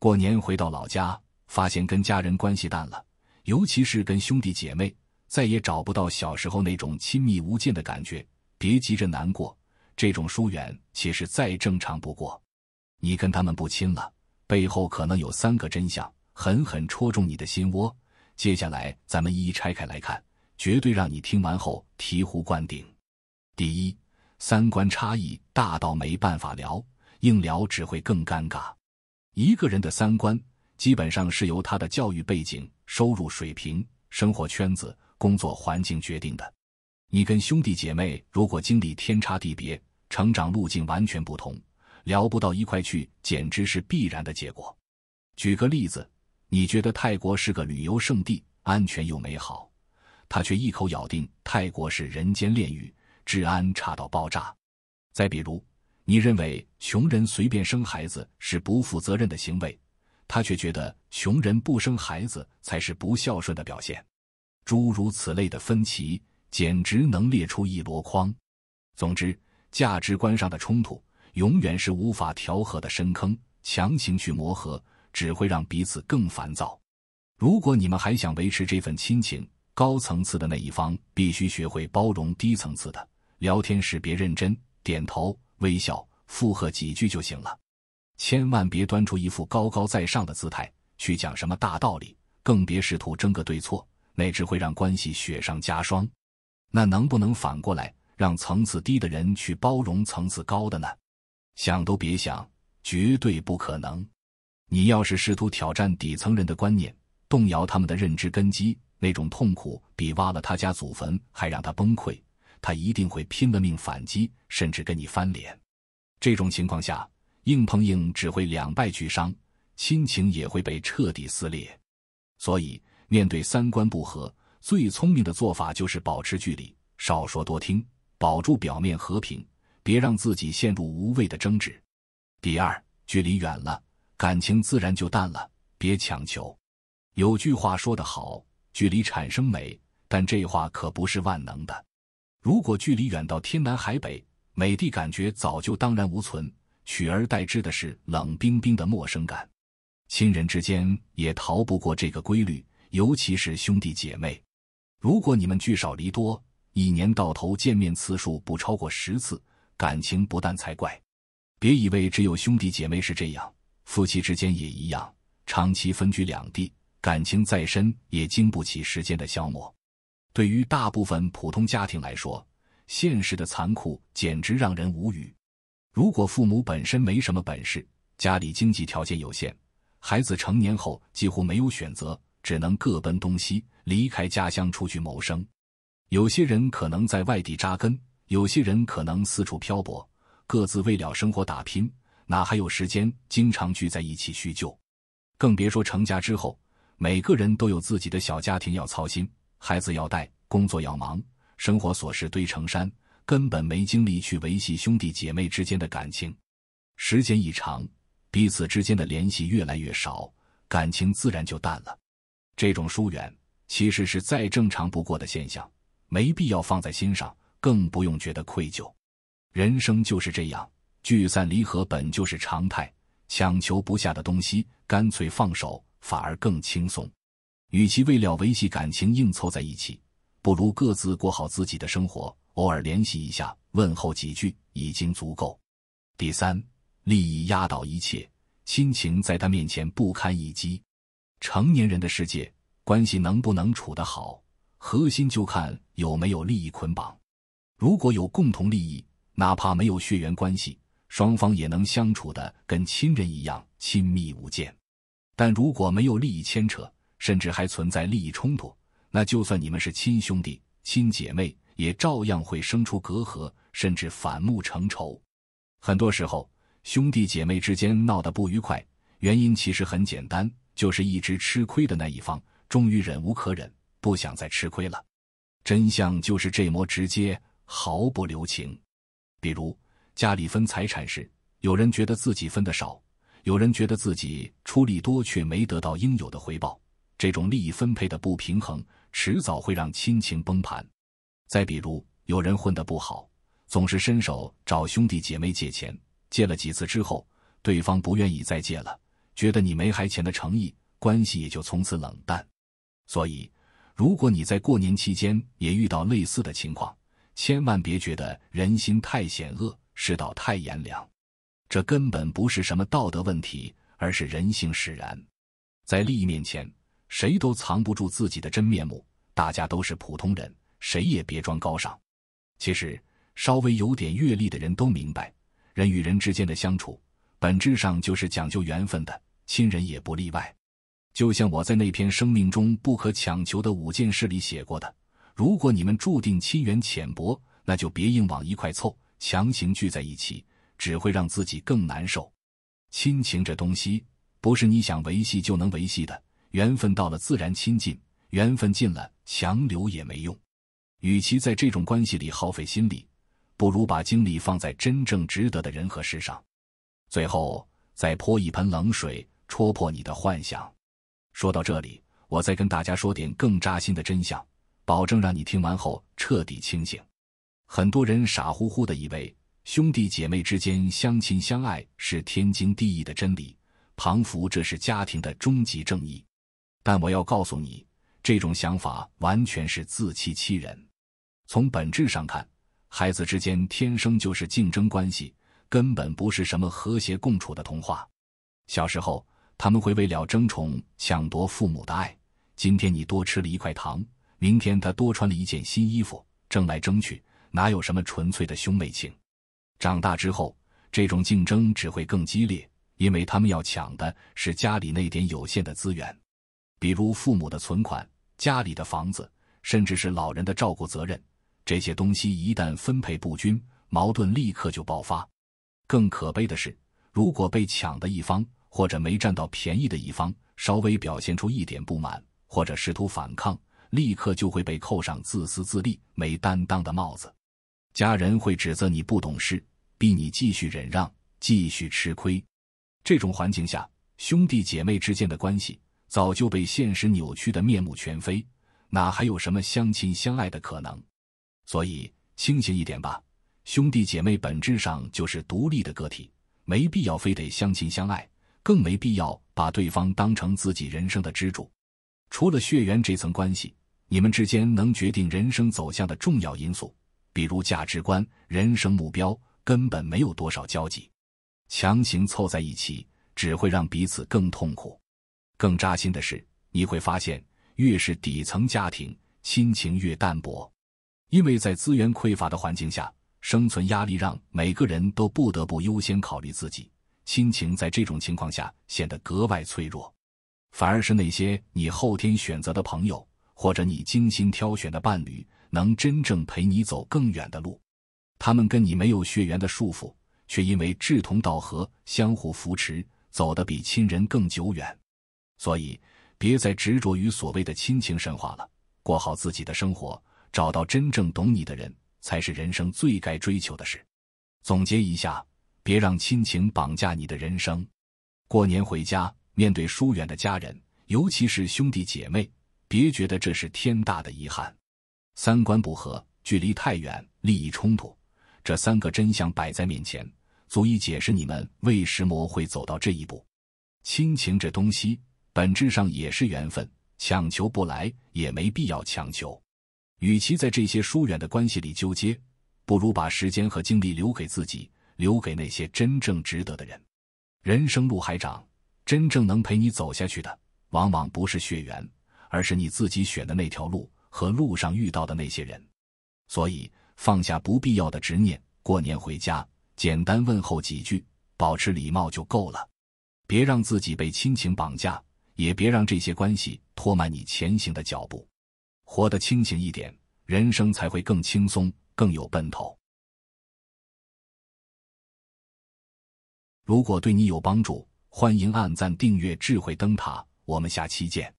过年回到老家，发现跟家人关系淡了，尤其是跟兄弟姐妹，再也找不到小时候那种亲密无间的感觉。别急着难过，这种疏远其实再正常不过。你跟他们不亲了，背后可能有3个真相，狠狠戳中你的心窝。接下来咱们一一拆开来看，绝对让你听完后醍醐灌顶。第一，三观差异大到没办法聊，硬聊只会更尴尬。一个人的三观基本上是由他的教育背景、收入水平、生活圈子、工作环境决定的。你跟兄弟姐妹如果经历天差地别，成长路径完全不同，聊不到一块去，简直是必然的结果。举个例子，你觉得泰国是个旅游胜地，安全又美好，他却一口咬定泰国是人间炼狱，治安差到爆炸。再比如，你认为穷人随便生孩子是不负责任的行为，他却觉得穷人不生孩子才是不孝顺的表现。诸如此类的分歧简直能列出一箩筐。总之，价值观上的冲突永远是无法调和的深坑，强行去磨合只会让彼此更烦躁。如果你们还想维持这份亲情，高层次的那一方必须学会包容低层次的，聊天时别认真，点头微笑附和几句就行了，千万别端出一副高高在上的姿态去讲什么大道理，更别试图争个对错，那只会让关系雪上加霜。那能不能反过来，让层次低的人去包容层次高的呢？想都别想，绝对不可能。你要是试图挑战底层人的观念，动摇他们的认知根基，那种痛苦比挖了他家祖坟还让他崩溃，他一定会拼了命反击，甚至跟你翻脸。这种情况下，硬碰硬只会两败俱伤，亲情也会被彻底撕裂。所以，面对三观不合，最聪明的做法就是保持距离，少说多听，保住表面和平，别让自己陷入无谓的争执。第二，距离远了，感情自然就淡了，别强求。有句话说得好，距离产生美，但这话可不是万能的。如果距离远到天南海北，美的感觉早就荡然无存，取而代之的是冷冰冰的陌生感。亲人之间也逃不过这个规律，尤其是兄弟姐妹。如果你们聚少离多，一年到头见面次数不超过10次，感情不淡才怪。别以为只有兄弟姐妹是这样，夫妻之间也一样，长期分居两地，感情再深也经不起时间的消磨。对于大部分普通家庭来说，现实的残酷简直让人无语。如果父母本身没什么本事，家里经济条件有限，孩子成年后几乎没有选择，只能各奔东西，离开家乡出去谋生。有些人可能在外地扎根，有些人可能四处漂泊，各自为了生活打拼，哪还有时间经常聚在一起叙旧。更别说成家之后，每个人都有自己的小家庭要操心，孩子要带，工作要忙，生活琐事堆成山，根本没精力去维系兄弟姐妹之间的感情。时间一长，彼此之间的联系越来越少，感情自然就淡了。这种疏远其实是再正常不过的现象，没必要放在心上，更不用觉得愧疚。人生就是这样，聚散离合本就是常态，强求不下的东西，干脆放手，反而更轻松。与其为了维系感情硬凑在一起，不如各自过好自己的生活，偶尔联系一下，问候几句已经足够。第三，利益压倒一切，亲情在他面前不堪一击。成年人的世界，关系能不能处得好，核心就看有没有利益捆绑。如果有共同利益，哪怕没有血缘关系，双方也能相处得跟亲人一样亲密无间。但如果没有利益牵扯，甚至还存在利益冲突，那就算你们是亲兄弟、亲姐妹，也照样会生出隔阂，甚至反目成仇。很多时候，兄弟姐妹之间闹得不愉快，原因其实很简单，就是一直吃亏的那一方终于忍无可忍，不想再吃亏了。真相就是这么直接，毫不留情。比如家里分财产时，有人觉得自己分得少，有人觉得自己出力多却没得到应有的回报，这种利益分配的不平衡迟早会让亲情崩盘。再比如有人混得不好，总是伸手找兄弟姐妹借钱，借了几次之后，对方不愿意再借了，觉得你没还钱的诚意，关系也就从此冷淡。所以，如果你在过年期间也遇到类似的情况，千万别觉得人心太险恶，世道太炎凉。这根本不是什么道德问题，而是人性使然。在利益面前，谁都藏不住自己的真面目，大家都是普通人，谁也别装高尚。其实，稍微有点阅历的人都明白，人与人之间的相处，本质上就是讲究缘分的，亲人也不例外。就像我在那篇《生命中不可强求的5件事》里写过的，如果你们注定亲缘浅薄，那就别硬往一块凑，强行聚在一起，只会让自己更难受。亲情这东西，不是你想维系就能维系的，缘分到了自然亲近，缘分尽了强留也没用。与其在这种关系里耗费心力，不如把精力放在真正值得的人和事上。最后再泼一盆冷水，戳破你的幻想。说到这里，我再跟大家说点更扎心的真相，保证让你听完后彻底清醒。很多人傻乎乎地以为兄弟姐妹之间相亲相爱是天经地义的真理，仿佛这是家庭的终极正义。但我要告诉你，这种想法完全是自欺欺人。从本质上看，孩子之间天生就是竞争关系，根本不是什么和谐共处的童话。小时候，他们会为了争宠抢夺父母的爱，今天你多吃了一块糖，明天他多穿了一件新衣服，争来争去，哪有什么纯粹的兄妹情。长大之后，这种竞争只会更激烈，因为他们要抢的是家里那点有限的资源，比如父母的存款、家里的房子，甚至是老人的照顾责任。这些东西一旦分配不均，矛盾立刻就爆发。更可悲的是，如果被抢的一方或者没占到便宜的一方稍微表现出一点不满，或者试图反抗，立刻就会被扣上自私自利、没担当的帽子。家人会指责你不懂事，逼你继续忍让，继续吃亏。这种环境下，兄弟姐妹之间的关系早就被现实扭曲得面目全非，哪还有什么相亲相爱的可能？所以清醒一点吧，兄弟姐妹本质上就是独立的个体，没必要非得相亲相爱，更没必要把对方当成自己人生的支柱。除了血缘这层关系，你们之间能决定人生走向的重要因素，比如价值观、人生目标，根本没有多少交集。强行凑在一起，只会让彼此更痛苦。更扎心的是，你会发现，越是底层家庭，亲情越淡薄。因为在资源匮乏的环境下，生存压力让每个人都不得不优先考虑自己，亲情在这种情况下显得格外脆弱。反而是那些你后天选择的朋友，或者你精心挑选的伴侣，能真正陪你走更远的路。他们跟你没有血缘的束缚，却因为志同道合，相互扶持，走得比亲人更久远。所以，别再执着于所谓的亲情神话了，过好自己的生活，找到真正懂你的人，才是人生最该追求的事。总结一下，别让亲情绑架你的人生。过年回家，面对疏远的家人，尤其是兄弟姐妹，别觉得这是天大的遗憾。三观不合，距离太远，利益冲突，这3个真相摆在面前，足以解释你们为什么会走到这一步。亲情这东西本质上也是缘分，强求不来，也没必要强求。与其在这些疏远的关系里纠结，不如把时间和精力留给自己，留给那些真正值得的人。人生路还长，真正能陪你走下去的，往往不是血缘，而是你自己选的那条路和路上遇到的那些人。所以放下不必要的执念，过年回家简单问候几句，保持礼貌就够了。别让自己被亲情绑架，也别让这些关系拖慢你前行的脚步。活得清醒一点，人生才会更轻松，更有奔头。如果对你有帮助，欢迎按赞订阅智慧灯塔，我们下期见。